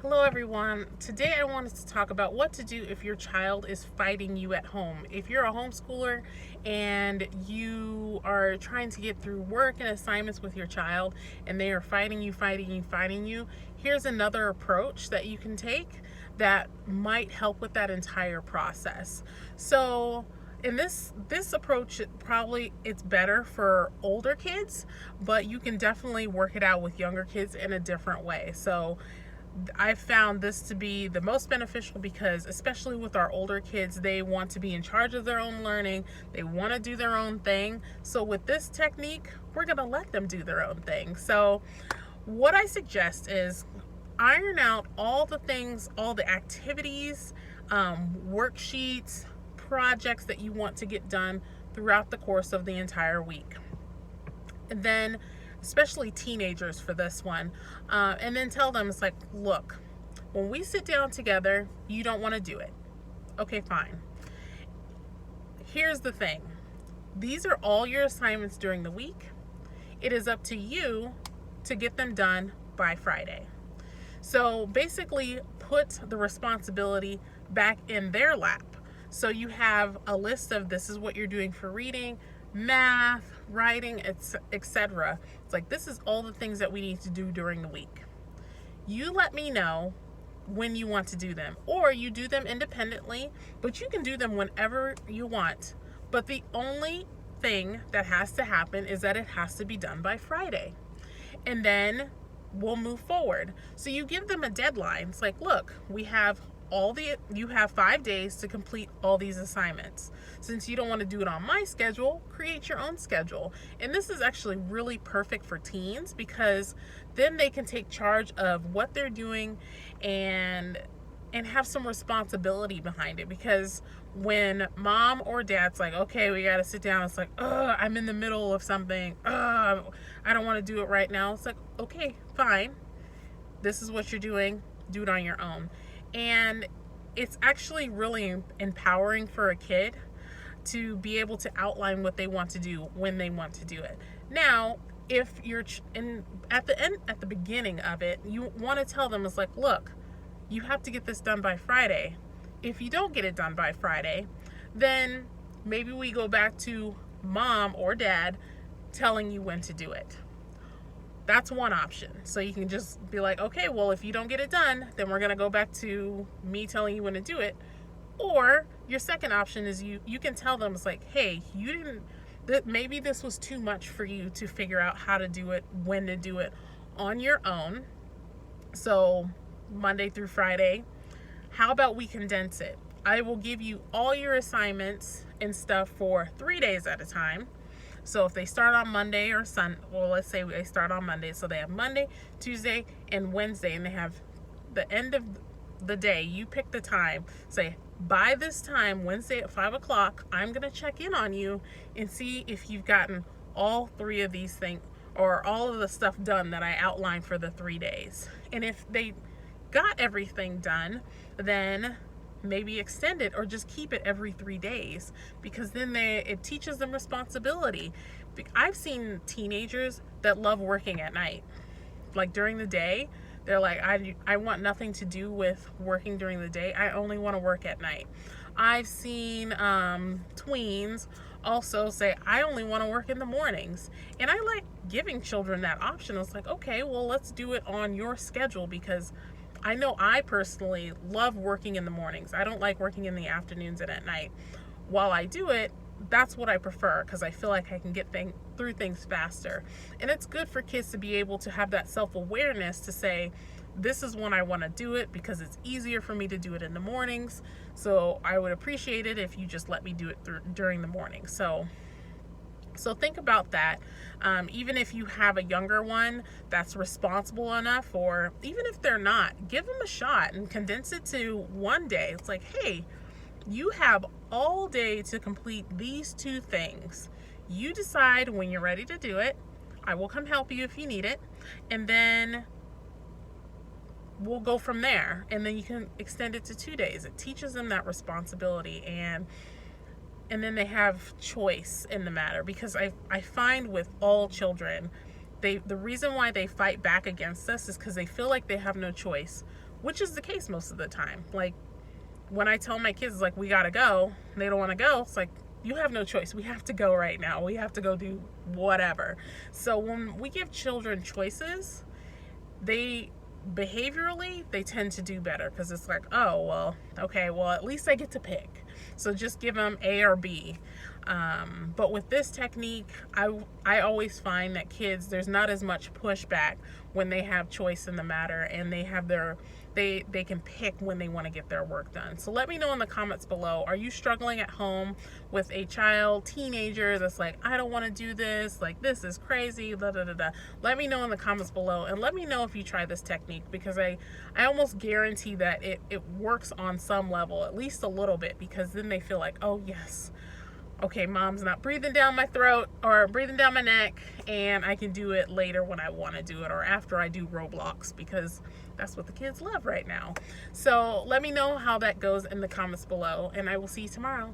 Hello everyone. Today I wanted to talk about what to do if your child is fighting you at home. If you're a homeschooler and you are trying to get through work and assignments with your child and they are fighting you, here's another approach that you can take that might help with that entire process. So in this approach, it's better for older kids, but you can definitely work it out with younger kids in a different way. So I found this to be the most beneficial because, especially with our older kids, they want to be in charge of their own learning. They want to do their own thing. So with this technique, we're going to let them do their own thing. So what I suggest is iron out all the things, all the activities, worksheets, projects that you want to get done throughout the course of the entire week. And then especially teenagers for this one, and then tell them, it's like, look, when we sit down together, you don't want to do it. Okay, fine. Here's the thing. These are all your assignments during the week. It is up to you to get them done by Friday. So basically put the responsibility back in their lap. So you have a list of this is what you're doing for reading, math, writing, etc. It's like, this is all the things that we need to do during the week. You let me know when you want to do them, or you do them independently, but you can do them whenever you want. But the only thing that has to happen is that it has to be done by Friday. And then we'll move forward. So you give them a deadline. It's like, look, you have 5 days to complete all these assignments. Since you don't want to do it on my schedule, create your own schedule. And this is actually really perfect for teens because then they can take charge of what they're doing and have some responsibility behind it. Because when mom or dad's like, okay, we got to sit down, it's like, I'm in the middle of something, I don't want to do it right now. It's like, okay, fine, this is what you're doing, do it on your own. And it's actually really empowering for a kid to be able to outline what they want to do when they want to do it. Now, if you're at the beginning of it, you want to tell them, it's like, look, you have to get this done by Friday. If you don't get it done by Friday, then maybe we go back to mom or dad telling you when to do it. That's one option. So you can just be like, okay, well, if you don't get it done, then we're going to go back to me telling you when to do it. Or your second option is you can tell them, it's like, hey, maybe this was too much for you to figure out how to do it, when to do it on your own. So Monday through Friday, how about we condense it? I will give you all your assignments and stuff for 3 days at a time. So if they start on Monday or let's say they start on Monday. So they have Monday, Tuesday, and Wednesday, and they have the end of the day. You pick the time. Say, by this time, Wednesday at 5 o'clock, I'm going to check in on you and see if you've gotten all 3 of these things or all of the stuff done that I outlined for the 3 days. And if they got everything done, then maybe extend it or just keep it every 3 days, because then it teaches them responsibility. I've seen teenagers that love working at night. Like during the day, they're like, I want nothing to do with working during the day. I only want to work at night. I've seen tweens also say, I only want to work in the mornings. And I like giving children that option. It's like, okay, well, let's do it on your schedule, because I know I personally love working in the mornings. I don't like working in the afternoons and at night. While I do it, that's what I prefer, because I feel like I can get through things faster. And it's good for kids to be able to have that self-awareness to say, this is when I want to do it, because it's easier for me to do it in the mornings. So I would appreciate it if you just let me do it during the morning. So think about that. Even if you have a younger one that's responsible enough, or even if they're not, give them a shot and condense it to 1 day. It's like, hey, you have all day to complete these 2 things. You decide when you're ready to do it. I will come help you if you need it. And then we'll go from there. And then you can extend it to 2 days. It teaches them that responsibility, and then they have choice in the matter. Because I find with all children, the reason why they fight back against us is because they feel like they have no choice. which is the case most of the time. Like, when I tell my kids, like, we gotta go, they don't want to go, it's like, you have no choice. We have to go right now. We have to go do whatever. So when we give children choices, they behaviorally, they tend to do better, because it's like, oh, well, okay, well, at least I get to pick. So just give them A or B. But with this technique, I always find that kids, there's not as much pushback when they have choice in the matter, and they have they can pick when they want to get their work done. So let me know in the comments below, are you struggling at home with a teenager that's like, I don't want to do this, like, this is crazy, da da da da. Let me know in the comments below, and let me know if you try this technique, because I almost guarantee that it works on some level, at least a little bit, because then they feel like, oh yes, okay, mom's not breathing down my throat or breathing down my neck, and I can do it later when I want to do it, or after I do Roblox, because that's what the kids love right now. So let me know how that goes in the comments below, and I will see you tomorrow.